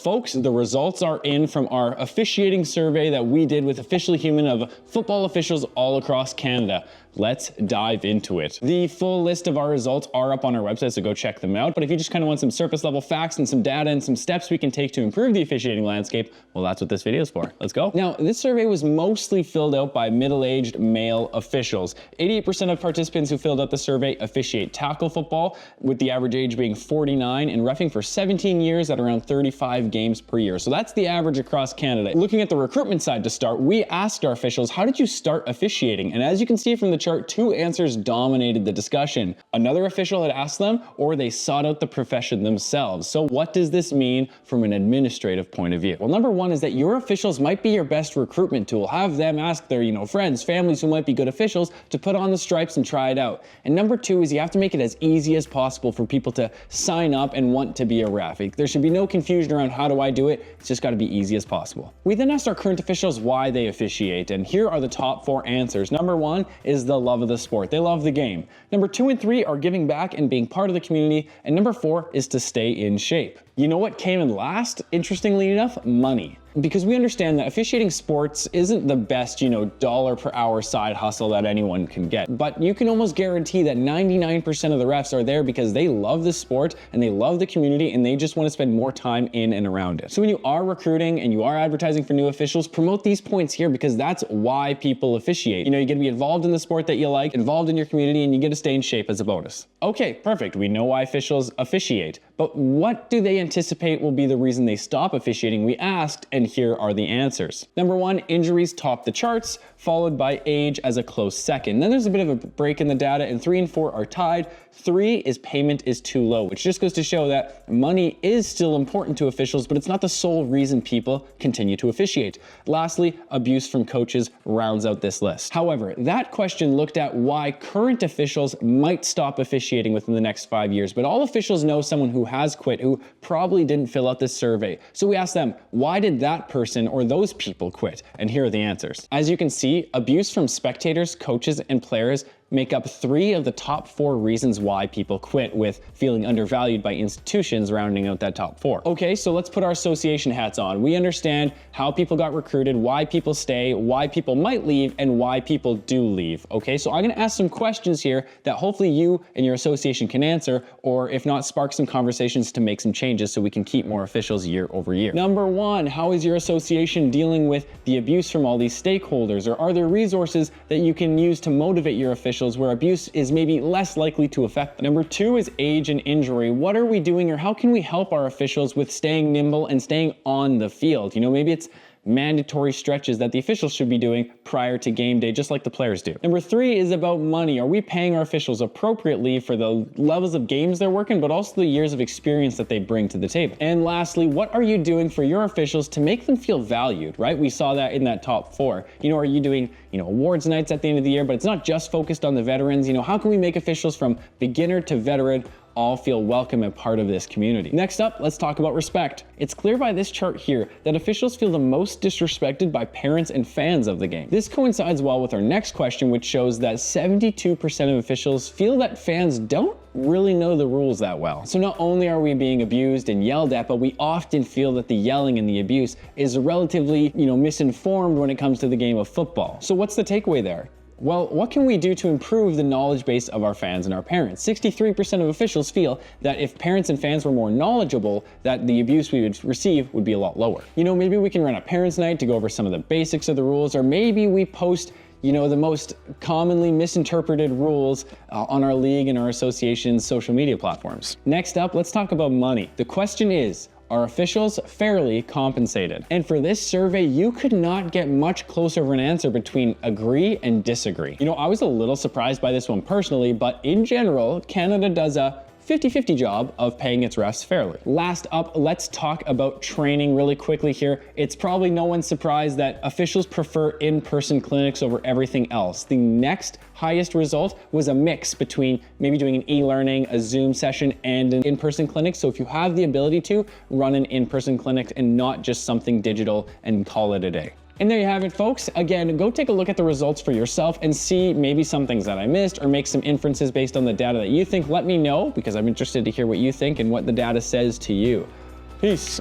folks, the results are in from our officiating survey that we did with Officially Human of football officials all across Canada. Let's dive into it. The full list of our results are up on our website, so go check them out. But if you just kind of want some surface level facts and some data and some steps we can take to improve the officiating landscape, well, that's what this video is for. Let's go. Now, this survey was mostly filled out by middle-aged male officials. 88% of participants who filled out the survey officiate tackle football, with the average age being 49 and reffing for 17 years at around 35 games per year. So that's the average across Canada. Looking at the recruitment side to start, we asked our officials, how did you start officiating? And as you can see from the chart, two answers dominated the discussion. Another official had asked them, or they sought out the profession themselves. So what does this mean from an administrative point of view? Well, number one is that your officials might be your best recruitment tool. Have them ask their, friends, families who might be good officials to put on the stripes and try it out. And number two is you have to make it as easy as possible for people to sign up and want to be a ref. There should be no confusion around how do I do it. It's just got to be easy as possible. We then asked our current officials why they officiate, and here are the top 4 answers. Number one is the love of the sport. They love the game. Number 2 and 3 are giving back and being part of the community. And number 4 is to stay in shape. You know what came in last? Interestingly enough, money. Because we understand that officiating sports isn't the best, dollar per hour side hustle that anyone can get. But you can almost guarantee that 99% of the refs are there because they love the sport and they love the community and they just want to spend more time in and around it. So when you are recruiting and you are advertising for new officials, promote these points here because that's why people officiate. You get to be involved in the sport that you like, involved in your community, and you get to stay in shape as a bonus. Okay, perfect. We know why officials officiate, but what do they anticipate will be the reason they stop officiating? We asked, and here are the answers. Number 1, injuries top the charts, followed by age as a close second. Then there's a bit of a break in the data, and 3 and 4 are tied. 3 is payment is too low, which just goes to show that money is still important to officials, but it's not the sole reason people continue to officiate. Lastly, abuse from coaches rounds out this list. However, that question looked at why current officials might stop officiating within the next 5 years, but all officials know someone who has quit who probably didn't fill out this survey. So we asked them, why did that person or those people quit? And here are the answers. As you can see, abuse from spectators, coaches, and players make up 3 of the top 4 reasons why people quit, with feeling undervalued by institutions rounding out that top 4. Okay, so let's put our association hats on. We understand how people got recruited, why people stay, why people might leave, and why people do leave. Okay, so I'm gonna ask some questions here that hopefully you and your association can answer, or if not, spark some conversations to make some changes so we can keep more officials year over year. Number 1, how is your association dealing with the abuse from all these stakeholders? Or are there resources that you can use to motivate your officials where abuse is maybe less likely to affect them? Number 2 is age and injury. What are we doing, or how can we help our officials with staying nimble and staying on the field? Maybe it's mandatory stretches that the officials should be doing prior to game day, just like the players do. Number 3 is about money. Are we paying our officials appropriately for the levels of games they're working, but also the years of experience that they bring to the table? And lastly, what are you doing for your officials to make them feel valued, right? We saw that in that top 4. Are you doing, awards nights at the end of the year, but it's not just focused on the veterans. How can we make officials from beginner to veteran all feel welcome and part of this community? Next up, let's talk about respect. It's clear by this chart here that officials feel the most disrespected by parents and fans of the game. This coincides well with our next question, which shows that 72% of officials feel that fans don't really know the rules that well. So not only are we being abused and yelled at, but we often feel that the yelling and the abuse is relatively, misinformed when it comes to the game of football. So what's the takeaway there? Well, what can we do to improve the knowledge base of our fans and our parents? 63% of officials feel that if parents and fans were more knowledgeable, that the abuse we would receive would be a lot lower. Maybe we can run a parents' night to go over some of the basics of the rules, or maybe we post the most commonly misinterpreted rules on our league and our association's social media platforms. Next up, let's talk about money. The question is, are officials fairly compensated? And for this survey, you could not get much closer of an answer between agree and disagree. I was a little surprised by this one personally, but in general, Canada does a 50-50 job of paying its refs fairly. Last up, let's talk about training really quickly here. It's probably no one's surprise that officials prefer in-person clinics over everything else. The next highest result was a mix between maybe doing an e-learning, a Zoom session, and an in-person clinic. So if you have the ability to, run an in-person clinic and not just something digital and call it a day. And there you have it, folks. Again, go take a look at the results for yourself and see maybe some things that I missed, or make some inferences based on the data that you think. Let me know, because I'm interested to hear what you think and what the data says to you. Peace.